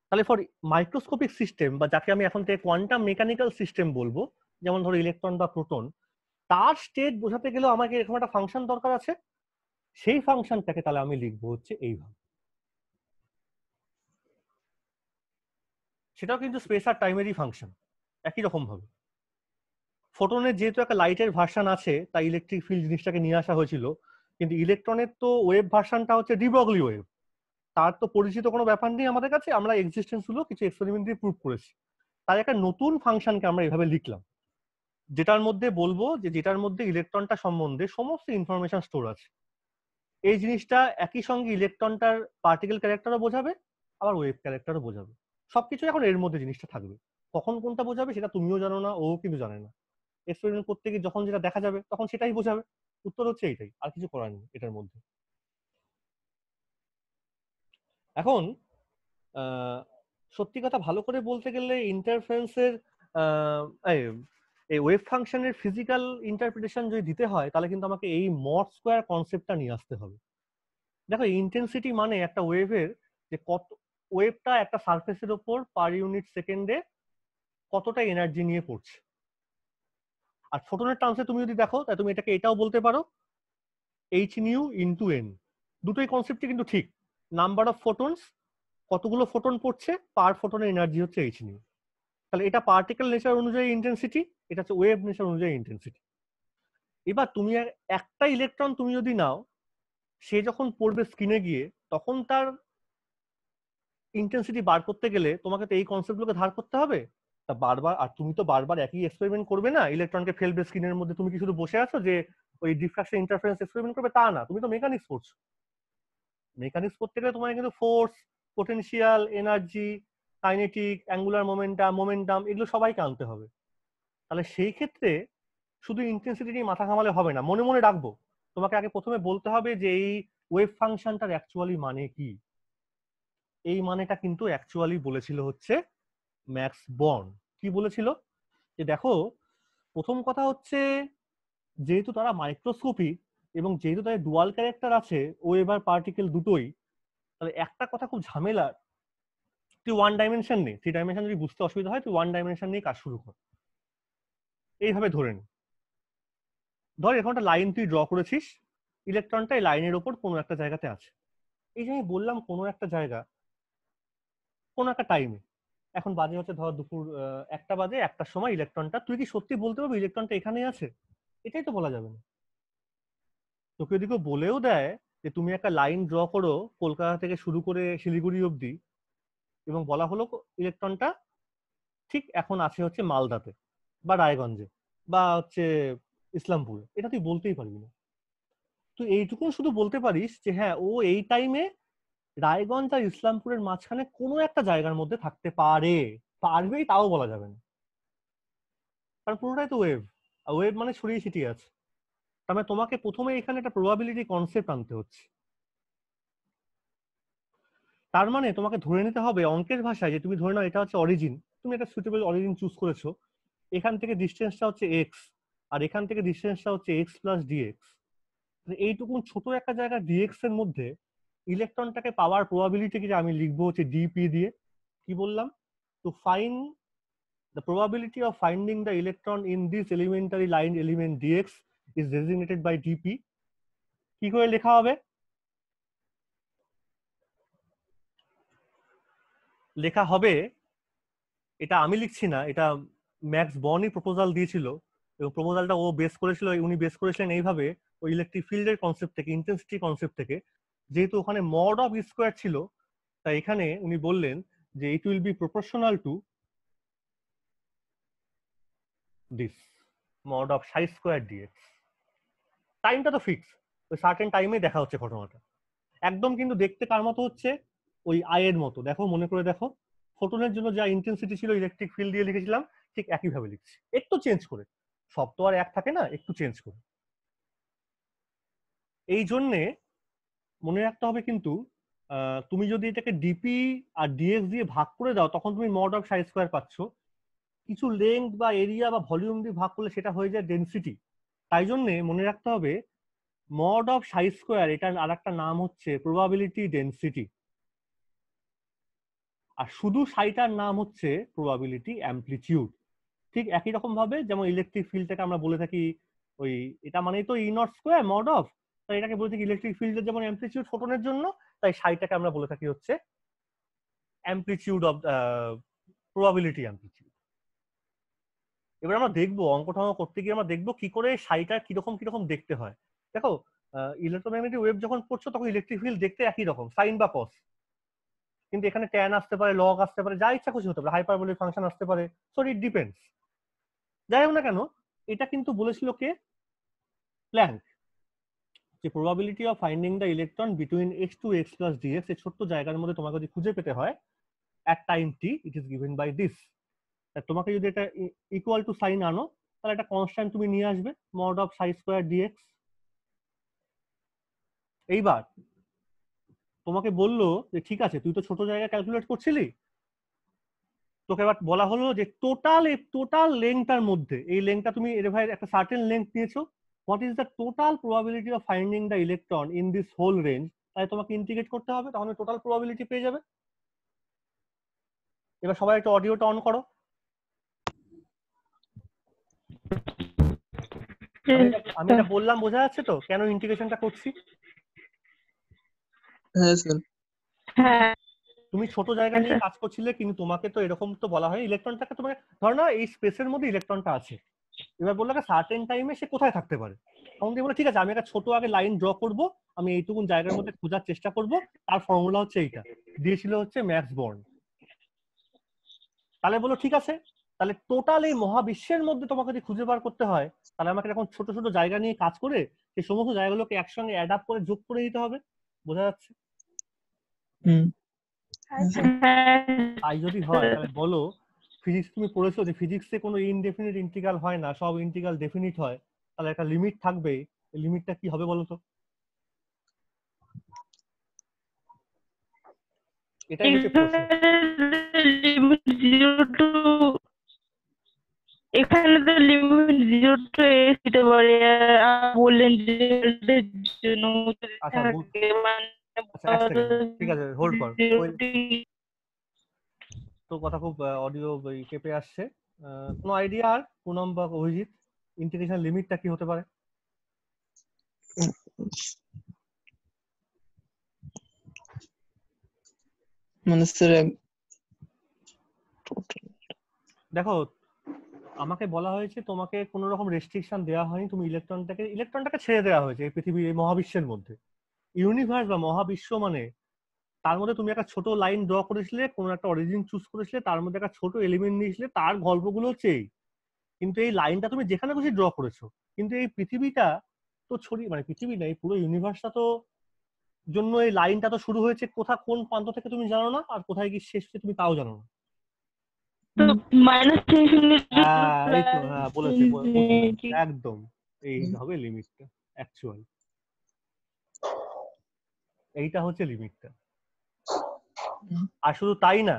তাহলে ফর মাইক্রোস্কোপিক সিস্টেম, বা যাকে আমি এখন থেকে কোয়ান্টাম মেকানিক্যাল সিস্টেম বলবো, যেমন ধরো ইলেকট্রন বা প্রোটন, তার স্টেট বোঝাতে গেলেও আমাকে এরকম একটা ফাংশন দরকার আছে। সেই ফাংশনটাকে তাহলে আমি লিখবো হচ্ছে এইভাবে। সেটাও কিন্তু স্পেস আর টাইমেরই ফাংশন, একই রকম ভাবে। ফোটনের যেহেতু একটা লাইটের ভার্সন আছে, তাই ইলেকট্রিক ফিল্ড জিনিসটাকে নিয়ে আসা হয়েছিল, কিন্তু ইলেকট্রনের তো ওয়েভ ভার্সনটা হচ্ছে ডি ব্রগলি ওয়েভ, তার তো পরিচিত কোনো ব্যাপার নেই আমাদের কাছে, আমরা এক্সিস্টেন্স গুলো কিছু এক্সপেরিমেন্ট দিয়ে প্রুভ করেছি। তাই একটা নতুন ফাংশনকে আমরা এভাবে লিখলাম, যেটার মধ্যে বলবো যে যেটার মধ্যে ইলেকট্রনটা সম্বন্ধে সমস্ত ইনফরমেশন স্টোর আছে। এই জিনিসটা একই সঙ্গে ইলেকট্রনটার পার্টিকেল ক্যারেক্টারও বোঝাবে, আবার ওয়েভ ক্যারেক্টারও বোঝাবে, সবকিছু এখন এর মধ্যে জিনিসটা থাকবে। কখন কোনটা বোঝাবে সেটা তুমিও জানো না, ও কিন্তু জানে না। এক্সপেরিমেন্ট করতে গিয়ে যখন যেটা দেখা যাবে তখন সেটাই বোঝাবে। উত্তর হচ্ছে এইটাই, আর কিছু করার নেই এটার মধ্যে। এখন সত্যি কথা ভালো করে বলতে গেলে ইন্টারফারেন্সের এই ওয়েভ ফাংশনের ফিজিক্যাল ইন্টারপ্রিটেশন যদি দিতে হয়, তাহলে কিন্তু আমাকে এই মড স্কোয়ার কনসেপ্টটা নিয়ে আসতে হবে। দেখো ইন্টেন্সিটি মানে একটা ওয়েভের যে কত, ওয়েভটা একটা সারফেসের ওপর পার ইউনিট সেকেন্ডে কতটা এনার্জি নিয়ে পড়ছে। আর ফোটনের টার্মসে তুমি যদি দেখো, তাই তুমি এটাকে এটাও বলতে পারো এইচ নিউ ইনটু এন। দুটোই কনসেপ্টই কিন্তু ঠিক। নাম্বার অফ ফোটনস, কতগুলো ফোটন পড়ছে, পার ফোটনের এনার্জি হচ্ছে এইচ নিউ। তাহলে এটা পার্টিকেল নেচার অনুযায়ী ইন্টেন্সিটি, এটা হচ্ছে ওয়েভ নেচার অনুযায়ী ইন্টেন্সিটি। এবার তুমি একটা ইলেকট্রন তুমি যদি নাও, সে যখন পড়বে স্ক্রিনে গিয়ে, তখন তার ইন্টেন্সিটি বার করতে গেলে তোমাকে তো এই কনসেপ্টগুলোকে ধার করতে হবে। তা বারবার, আর তুমি তো বারবার একই এক্সপেরিমেন্ট করবে না, ইলেকট্রনকে ফেলবে স্ক্রিনের মধ্যে, তুমি কি শুধু বসে আছো যে ওই ডিফ্রাকশন ইন্টারফারেন্স এক্সপেরিমেন্ট করবে, তা না, তুমি তো মেকানিক্স পড়ছো। মেকানিক্স করতে গেলে তোমাকে কিন্তু force, potential, energy, kinetic, angular momentum এগুলো সবাইকে আনতে হবে। তাহলে সেই ক্ষেত্রে শুধু ইন্টেন্সিটি নিয়ে মাথা ঘামালে হবে না, মনে মনে রাখবো, তোমাকে আগে প্রথমে বলতে হবে যে এই ওয়েভ ফাংশনটার অ্যাকচুয়ালি মানে কি। এই মানেটা কিন্তু অ্যাকচুয়ালি বলেছিল হচ্ছে ম্যাক্স বর্ন। কি বলেছিল? যে দেখো, প্রথম কথা হচ্ছে যেহেতু তারা মাইক্রোস্কোপি, এবং যেহেতু তাদের ডুয়াল ক্যারেক্টার আছে ওয়েভ আর পার্টিকেল দুটোই, তাহলে একটা কথা খুব ঝামেলার, তুই ওয়ান ডাইমেনশন নেই, 3 ডাইমেনশন যদি বুঝতে অসুবিধা হয় তুই ওয়ান ডাইমেনশন নিয়ে কাজ শুরু কর। এইভাবে ধরে নি, ধর এখন একটা লাইন তুই ড্র করেছিস, ইলেকট্রনটা এই লাইনের ওপর কোনো একটা জায়গাতে আছে। এই যে আমি বললাম কোনো একটা জায়গা, কোনো একটা টাইমে, এখন বাজে হচ্ছে ধর দুপুর 1টা বাজে, 1টার সময় ইলেকট্রনটা, তুই কি সত্যি বলতে পারবি ইলেকট্রনটা এখানেই আছে? এটাই তো বলা যাবে না। তোকে যদি কেউ বলেও দেয় যে তুমি একটা লাইন ড্র করো কলকাতা থেকে শুরু করে শিলিগুড়ি অবধি, এবং বলা হলো ইলেকট্রনটা ঠিক এখন আছে হচ্ছে মালদাতে বা রায়গঞ্জে বা হচ্ছে ইসলামপুরে, এটা তুই বলতেই পারবি না। তুই এইটুকু শুধু বলতে পারিস যে হ্যাঁ ও এই টাইমে রায়গঞ্জ আর ইসলামপুরের মাঝখানে কোনো একটা জায়গার মধ্যে থাকতে পারে, পারবেই তাও বলা যাবে না, কারণ পুরোটাই তো ওয়েভ, আর ওয়েভ মানে ছড়িয়ে ছিটিয়ে আছে। তার মানে তোমাকে প্রথমে এখানে একটা প্রবাবিলিটি কনসেপ্ট আনতে হচ্ছে। তার মানে তোমাকে ধরে নিতে হবে অঙ্কের ভাষায় যে তুমি ধরে নাও এটা হচ্ছে অরিজিন, তুমি একটা সুইটেবল অরিজিন চুজ করেছো, এখান থেকে ডিস্টেন্সটা হচ্ছে এক্স আর এখান থেকে ডিস্টেন্সটা হচ্ছে এক্স প্লাস ডিএক্স। এইটুকুন ছোট একটা জায়গা ডিএক্স এর মধ্যে ইলেকট্রনটাকে পাওয়ার প্রবাবিলিটিকে আমি লিখবো হচ্ছে ডিপি দিয়ে। কি বললাম? To find the probability of finding the electron in this elementary line element dx is designated by dp. কি করে লেখা হবে? লেখা হবে, এটা আমি লিখছি না, এটা ম্যাক্স বর্নই প্রপোজাল দিয়েছিল, এবং প্রপোজালটা ও বেস করেছিল, উনি বেস করেছিলেন এইভাবে ওই ইলেকট্রিক ফিল্ডের কনসেপ্ট থেকে, ইন্টেন্সিটি কনসেপ্ট থেকে। যেহেতু ওখানে মড অফ স্কোয়ার ছিল, তাই এখানে উনি বললেন যে it will be proportional to this mod of Sai square dx. টাইমটা তো ফিক্স, ওই সার্টেন টাইমে দেখা হচ্ছে ঘটনাটা একদম, কিন্তু দেখতে কার মতো হচ্ছে? ওই আয়ের মতো। দেখো মনে করে দেখো, ফোটনের জন্য যা ইন্টেন্সিটি ছিল ইলেকট্রিক ফিল্ড দিয়ে লিখেছিলাম, ঠিক একইভাবে লিখছি, একটু চেঞ্জ করে। সব তো আর এক থাকে না, একটু চেঞ্জ করে। এই জন্যে মনে রাখতে হবে কিন্তু তুমি যদি এটাকে ডিপি আর ডিএক্স দিয়ে ভাগ করে দাও তখন তুমি মড অফ সাই স্কোয়ার পাচ্ছ। কিছু লেংথ বা এরিয়া বা ভলিউম দিয়ে ভাগ করলে সেটা হয়ে যায় ডেনসিটি। তাই জন্যে মনে রাখতে হবে মড অফ সাই স্কোয়ার, এটার আর একটা নাম হচ্ছে প্রবাবিলিটি ডেনসিটি, আর শুধু সাইটার নাম হচ্ছে প্রবাবিলিটি অ্যামপ্লিটিউড। ঠিক একই রকম ভাবে যেমন ইলেকট্রিক ফিল্ডটাকে আমরা বলে থাকি ওই, এটা মানেই তো ই নট স্কোয়ার মড অফ, তাই এটাকে বলে থাকি ইলেকট্রিক ফিল্ডের যেমন অ্যামপ্লিটিউড ফোটনের জন্য, তাই সাইটাকে আমরা বলে থাকি হচ্ছে অ্যামপ্লিটিউড অফ প্রবাবিলিটি অ্যামপ্লিটিউড। এবার আমরা দেখবো অঙ্কটা করতে গিয়ে আমরা দেখবো কি করে সাইটা কিরকম কিরকম দেখতে হয়। দেখো ইলেকট্রোম্যাগনেটিক ওয়েভ যখন পড়ছো তখন ইলেকট্রিক ফিল্ড দেখতে একই রকম, সাইন বা কস, কিন্তু এখানে ট্যান আসতে পারে, লগ আসতে পারে, যা ইচ্ছা খুশি হতে পারে, হাইপারবোলিক ফাংশন আসতে পারে, সো ইট ডিপেন্ডস। যাই হোক না কেন, এটা কিন্তু বলেছিল কে? প্ল্যাঙ্ক, যে probability of finding the electron between X to X plus DX, এই ছোট্ট জায়গার মধ্যে তোমাকে যদি খুঁজে পেতে হয় at time T, it is given by this. তোমাকে যদি এটা ইকুয়াল টু সাইন আনো তাহলে একটা কনস্ট্যান্ট তুমি নিয়ে আসবে, mod of Sai square dx. এইবার তোমাকে বললো যে ঠিক আছে তুই তো ছোট জায়গা ক্যালকুলেট করছিলি, তোকে এবার বলা হলো যে টোটাল লেংথটার মধ্যে, এই লেংথটা তুমি এর ভাই একটা সার্টেন লেংথ নিয়েছো, what is the total probability of finding the electron in this whole range, তাই তোমাকে ইন্টিগ্রেট করতে হবে, তাহলে টোটাল প্রবাবিলিটি পেয়ে যাবে। এবার সবাই একটু অডিওটা অন করো। আমি এটা বললাম বোঝা যাচ্ছে তো কেন ইন্টিগ্রেশনটা করছি? হ্যাঁ স্যার। হ্যাঁ তুমি ছোট জায়গা নিয়ে কাজ করছিলে, কিন্তু তোমাকে তো এরকম তো বলা হয় ইলেকট্রনটাকে, তোমার ধর না এই স্পেসের মধ্যে ইলেকট্রনটা আছে, এবার বললো সার্টেন টাইমে সে কোথায় থাকতে পারে, তখন তুমি বলে ঠিক আছে আমি একটা ছোট আগে লাইন ড্র করব, আমি এইটুকুন জায়গার মধ্যে খোঁজার চেষ্টা করব, তার ফর্মুলা হচ্ছে এইটা, দিয়েছিল হচ্ছে ম্যাক্স বর্ন। তাহলে বলো ঠিক আছে, তাহলে টোটাল এই মহাবিশ্বের মধ্যে তোমাকে যদি খুঁজে বার করতে হয় তাহলে আমাকে এখন ছোট ছোট জায়গা নিয়ে কাজ করে সেই সমস্ত জায়গাগুলোকে একসঙ্গে অ্যাড আপ করে যোগ করে দিতে হবে। বোঝা যাচ্ছে? তাই যদি হয় তাহলে বলো, ফিজিক্স তুমি পড়েছো যে ফিজিক্সে কোনো ইনডেফিনিট ইন্টিগ্রাল হয় না, সব ইন্টিগ্রাল ডেফিনিট হয়, তাহলে একটা লিমিট থাকবে, এই লিমিটটা কি হবে বলো তো? এটাই হচ্ছে প্রশ্ন। লিমিট 0 to x এখানে তো লিমিট 0 to a দিতে পারে, আর বললেন যে এর জন্য যদি আচ্ছা থাকে মানে আচ্ছা এক সেকেন্ড, ঠিক আছে হোল্ড কর। 0 ওই to তোর কথা খুব অডিও কেঁপে আসছে। কোনো আইডিয়া আর পুনম বা অভিজিৎ ইন্টিগ্রেশন লিমিটটা কি হতে পারে? মানে স্যার দেখো আমাকে বলা হয়েছে তোমাকে কোনো রকম রেস্ট্রিকশন দেওয়া হয়নি, তুমি ইলেকট্রনটাকে ছেড়ে দেওয়া হয়েছে এই পৃথিবীর এই মহাবিশ্বের মধ্যে। ইউনিভার্স বা মহাবিশ্ব মানে তার মধ্যে তুমি একটা ছোট লাইন ড্র করেছিলে, কোনো একটা অরিজিন চুজ করেছিলে, তার মধ্যে একটা ছোট এলিমেন্ট নিয়েছিলে, তার গল্পগুলো হচ্ছে এই। কিন্তু এই লাইনটা তুমি যেখানে খুশি ড্র করেছো, কিন্তু এই পৃথিবীটা তো ছড়িয়ে, মানে পৃথিবী না, এই পুরো ইউনিভার্সটা তো জন্য এই লাইনটা তো শুরু হয়েছে কোন প্রান্ত থেকে তুমি জানো না, আর কোথায় গিয়ে শেষ হচ্ছে তুমি তাও জানো না। তো মাইনাস এই তো হ্যাঁ বলেছে, বুঝলে একদম এই হবে লিমিটটা অ্যাকচুয়াল, এইটা হচ্ছে লিমিটটা। আর শুধু তাই না,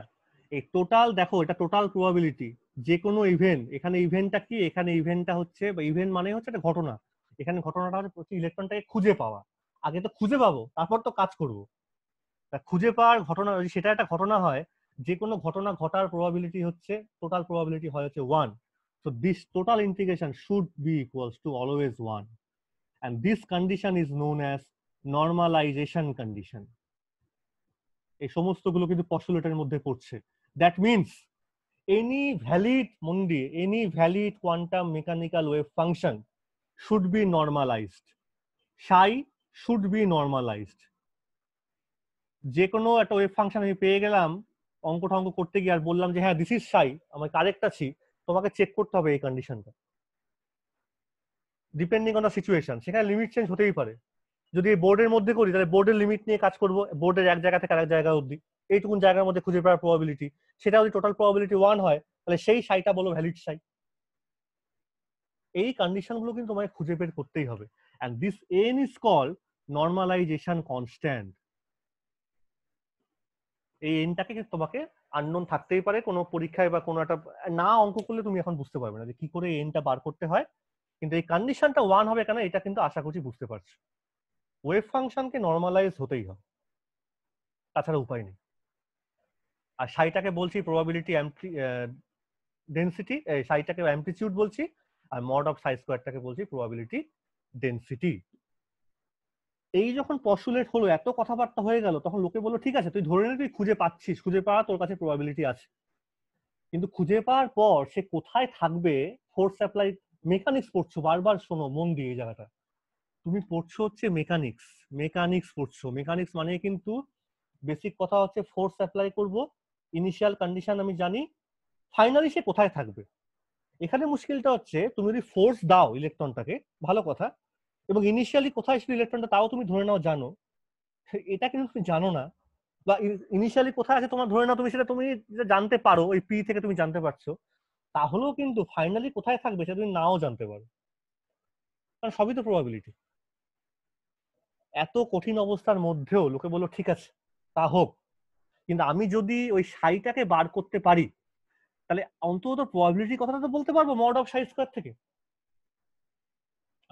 এই টোটাল দেখো এটা টোটাল প্রবাবিলিটি, যে কোনো ইভেন্ট, এখানে ইভেন্টটা কি, এখানে ইভেন্টটা হচ্ছে বা ইভেন্ট মানে হচ্ছে একটা ঘটনা, এখানে ঘটনাটা হচ্ছে প্রতি ইলেকট্রনটাকে খুঁজে পাওয়া। আগে তো খুঁজে পাবো তারপর তো কাজ করব। তা খুঁজে পাওয়ার ঘটনা যদি সেটা একটা ঘটনা হয়, যে কোনো ঘটনা ঘটার প্রবাবিলিটি হচ্ছে টোটাল প্রবাবিলিটি হয় হচ্ছে 1। So this total integration should be equals to always 1, and this condition is known as normalization condition. এই সমস্তগুলো কিন্তু পস্টুলেটের মধ্যে পড়ছে। That means any valid mundi, any valid quantum mechanical wave function should be normalized. Psi should be normalized. যে কোনো একটা wave function আমি পেয়ে গেলাম অঙ্ক টঙ্ক করতে গিয়ে আর বললাম যে হ্যাঁ দিস ইজ সাই, আমি কারেক্ট আছি, তোমাকে চেক করতে হবে এই কন্ডিশনটা। ডিপেন্ডিং অন দ্য সিচুয়েশন সেখানে লিমিট চেঞ্জ হতেই পারে। যদি বোর্ডের মধ্যে করি তাহলে বোর্ডের লিমিট নিয়ে কাজ করবো, বোর্ডের এক জায়গা থেকে আরেক জায়গা অবধি এইটুকুন জায়গার মধ্যে খুঁজে পাওয়ার প্রবাবিলিটি, সেটা যদি টোটাল প্রবাবিলিটি 1 হয় তাহলে সেই সাইটা বলো ভ্যালিড সাই। এই কন্ডিশন গুলো কিন্তু তোমাকে খুঁজে বের করতেই হবে, and this N is called normalization constant. এই এনটাকে কিন্তু তোমাকে আননোন থাকতেই পারে কোনো পরীক্ষায় বা কোনো একটা না অঙ্ক করলে তুমি এখন বুঝতে পারবে না যে কি করে এনটা বার করতে হয়, কিন্তু এই কন্ডিশনটা 1 হবে কেন এটা কিন্তু আশা করছি বুঝতে পারছো। ওয়েভ ফাংশনকে নরমালাইজ হতেই হবে, তাছাড়া উপায় নেই। আর সাইটাকে বলছি প্রবাবিলিটি ডেনসিটি, সাইটাকে অ্যামপ্লিটিউড বলছি, আর মড অফ সাই স্কোয়ারটাকে বলছি প্রবাবিলিটি ডেনসিটি। এই যখন পস্টুলেট হলো, এত কথাবার্তা হয়ে গেল, তখন লোকে বললো ঠিক আছে তুই ধরে নে তুই খুঁজে পাচ্ছিস, খুঁজে পাওয়া তোর কাছে প্রবাবিলিটি আছে, কিন্তু খুঁজে পাওয়ার পর সে কোথায় থাকবে, ফোর্স অ্যাপ্লাই মেকানিক্স পড়ছো বারবার, শোনো মন দিয়ে এই জায়গাটা, তুমি পড়ছো হচ্ছে মেকানিক্স পড়ছো। মেকানিক্স মানে কিন্তু বেসিক কথা হচ্ছে ফোর্স অ্যাপ্লাই করব, ইনিশিয়াল কন্ডিশন আমি জানি, ফাইনালি সে কোথায় থাকবে। এখানে মুশকিলটা হচ্ছে তুমি যদি ফোর্স দাও ইলেকট্রনটাকে, ভালো কথা, এবং ইনিশিয়ালি কোথায় ছিল ইলেকট্রনটা তাও তুমি ধরে নাও জানো, এটা কিন্তু তুমি জানো না, বা ইনিশিয়ালি কোথায় আছে তোমার ধরে নাও তুমি সেটা তুমি জানতে পারো, ওই পি থেকে তুমি জানতে পারছো, তাহলেও কিন্তু ফাইনালি কোথায় থাকবে সেটা তুমি নাও জানতে পারো, কারণ সবই তো প্রবাবিলিটি। এত কঠিন অবস্থার মধ্যেও লোকে বললো ঠিক আছে তা হোক, কিন্তু আমি যদি ওই সাইটাকে বার করতে পারি তাহলে অন্তত প্রবাবিলিটি কথাটা তো বলতে পারবো মড অফ সাই স্কয়ার থেকে।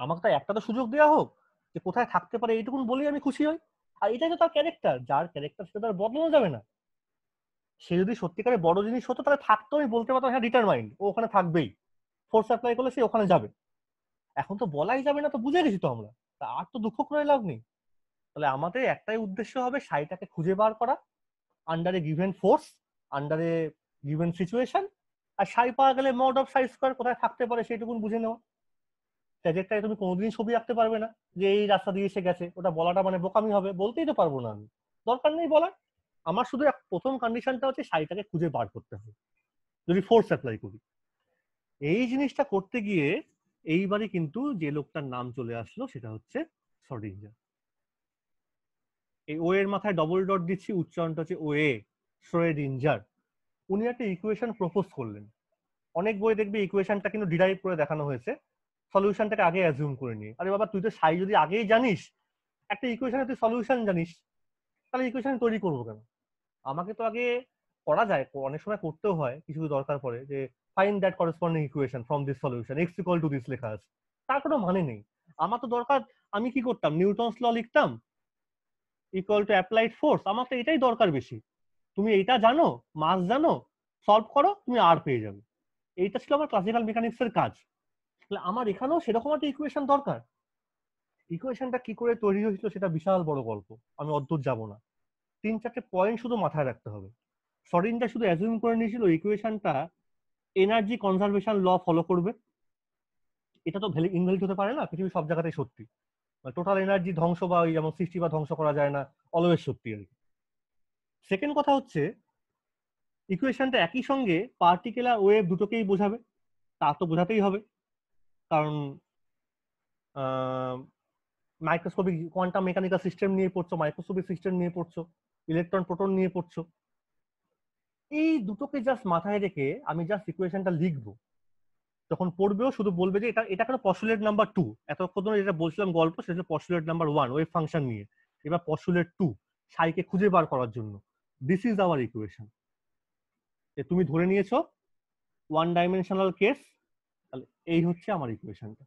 আমাকে তো একটা তো সুযোগ দেওয়া হোক যে কোথায় থাকতে পারে, এইটুকুন বলেই আমি খুশি হই। আর এটাই তো তার ক্যারেক্টার, যার ক্যারেক্টার সেটা তার বদলানো যাবে না। সে যদি সত্যিকারে বড় জিনিস হতো তাহলে থাকতো, আমি বলতে পারতাম হ্যাঁ ডিটারমাইন্ড ও ওখানে থাকবেই, ফোর্স অ্যাপ্লাই করলে সে ওখানে যাবে। এখন তো বলাই যাবে না, তো বুঝে গেছি তো আমরা, তা আর তো দুঃখ করে লাভ নেই। তাহলে আমাদের একটাই উদ্দেশ্য হবে সাইটাকে খুঁজে বার করা under a given force, under a given situation, আর সাই পাওয়া গেলে মড অফ সাই স্কয়ার কোথায় থাকতে পারে সেইটুকুন বুঝে নেওয়া। ট্র্যাজেক্টরি তুমি কোনোদিনই ছবি আঁকতে পারবে না যে এই রাস্তা দিয়ে এসে গেছে, ওটা বলাটা মানে বোকামি হবে, বলতেই তো পারবো না আমি, দরকার নেই বলার। আমার শুধু প্রথম কন্ডিশনটা হচ্ছে সাইটাকে খুঁজে বার করতে হবে যদি ফোর্স অ্যাপ্লাই করি। এই জিনিসটা করতে গিয়ে এইবারই কিন্তু যে লোকটার নাম চলে আসলো সেটা হচ্ছে শ্রোডিঞ্জার। এই ও এর মাথায় ডবল ডট দিচ্ছি, উচ্চারণটা হচ্ছে ও এ, শ্রোডিঞ্জার। উনি একটা ইকুয়েশন প্রপোজ করলেন। অনেক বই দেখবি ইকুয়েশনটা কিন্তু ডিরাইভ করে দেখানো হয়েছে, সলিউশনটাকে আগে অ্যাজিউম করে নিয়ে। আরে বাবা তুই তো সাই যদি আগেই জানিস, একটা ইকুয়েশনে তুই সলিউশন জানিস, তাহলে ইকুয়েশন তৈরি করবো কেন? আমাকে তো আগে করা যায়, অনেক সময় করতেও হয় কিছু দরকার পড়ে, যে find that corresponding equation from this solution x equal to this লেখা আছে। তার কোনো মানে নেই। আমার তো দরকার, আমি কি করতাম, নিউটনস ল লিখতাম ইকুয়াল টু অ্যাপ্লাইড ফোর্স, আমার তো এটাই দরকার বেশি। তুমি এইটা জানো, মাস জানো, সলভ করো, তুমি আর পেয়ে যাবে। এইটা ছিল আমার ক্লাসিক্যাল মেকানিক্সের কাজ। তাহলে আমার এখানেও সেরকম একটা ইকুয়েশন দরকার। ইকুয়েশনটা কি করে তৈরি হয়েছিল সেটা বিশাল বড় গল্প, আমি অদ্ভুত যাব না। 3-4টে পয়েন্ট শুধু মাথায় রাখতে হবে। শর্ডিনটা শুধু অ্যাজিউম করে নিয়েছিল ইকুয়েশনটা এনার্জি কনজারভেশন ল ফলো করবে। এটা তো ইনভ্যালিড হতে পারে না, পৃথিবীর সব জায়গাতেই সত্যি। টোটাল এনার্জি ধ্বংস বা ওই যেমন সৃষ্টি বা ধ্বংস করা যায় না, অলওয়েজ সত্যি আর কি। সেকেন্ড কথা হচ্ছে ইকুয়েশনটা একই সঙ্গে পার্টিকেল আর ওয়েভ দুটোকেই বোঝাবে, তা তো বোঝাতেই হবে, কারণ মাইক্রোস্কোপিক কোয়ান্টাম মেকানিক্যাল সিস্টেম নিয়ে পড়ছো, মাইক্রোস্কোপিক সিস্টেম নিয়ে পড়ছো, ইলেকট্রন প্রোটন নিয়ে পড়ছো। এই দুটোকে জাস্ট মাথায় রেখে আমি জাস্ট ইকুয়েশনটা লিখবো, যখন পড়বেও শুধু বলবে যে এটা এটা কেন পস্টুলেট নাম্বার 2, এতক্ষণ ধরে যেটা বলছিলাম গল্প সেটা হচ্ছে পস্টুলেট নাম্বার 1 ওয়েভ ফাংশন নিয়ে, এবার পস্টুলেট 2 সাইকে খুঁজে বার করার জন্য। This is our equation. তুমি ধরে নিয়েছো ওয়ান ডাইমেনশনাল কেস, তাহলে এই হচ্ছে আমার ইকুয়েশনটা।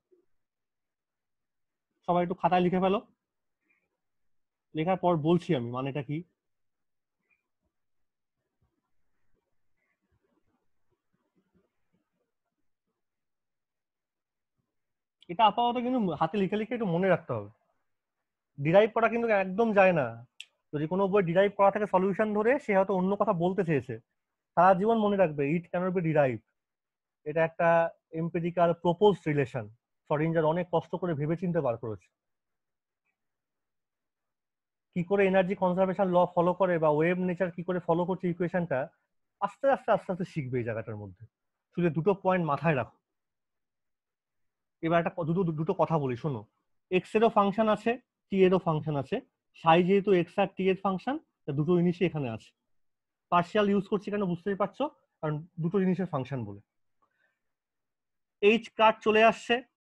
সবাই একটু খাতায় লিখে ফেলো, লেখার পর বলছি আমি মানেটা কি। এটা আপাতত কিন্তু হাতে লিখে লিখে একটু মনে রাখতে হবে। ডিরাইভ করা কিন্তু একদম যায় না। যদি কোনো বই ডিরাইভ করা থাকে সলিউশন ধরে, সে হয়তো অন্য কথা বলতে চেয়েছে, সারা জীবন মনে রাখবে ইট ক্যানট বি ডিরাইভ। এটা একটা এমপিরিক্যাল প্রপোজ রিলেশন, শর্ডিঞ্জার অনেক কষ্ট করে ভেবে চিন্তে বার করেছে। কি করে এনার্জি কনজারভেশন ল ফলো করে বা ওয়েভ নেচার কি করে ফলো করছে ইকুয়েশনটা, আস্তে আস্তে আস্তে আস্তে শিখবে এই জায়গাটার মধ্যে। শুধু দুটো পয়েন্ট মাথায় রাখো। এবার একটা দুটো কথা বলি, শোনো। এক্স এরও ফাংশন আছে, টি এরও ফাংশন আছে। সাই যেহেতু এক্স আর টি এর ফাংশন, দুটো জিনিসই এখানে আছে। পার্শিয়াল ইউজ করছি কেন বুঝতেই পারছো, কারণ দুটো জিনিসের ফাংশন বলে। এইচ কাট চলে আসছে,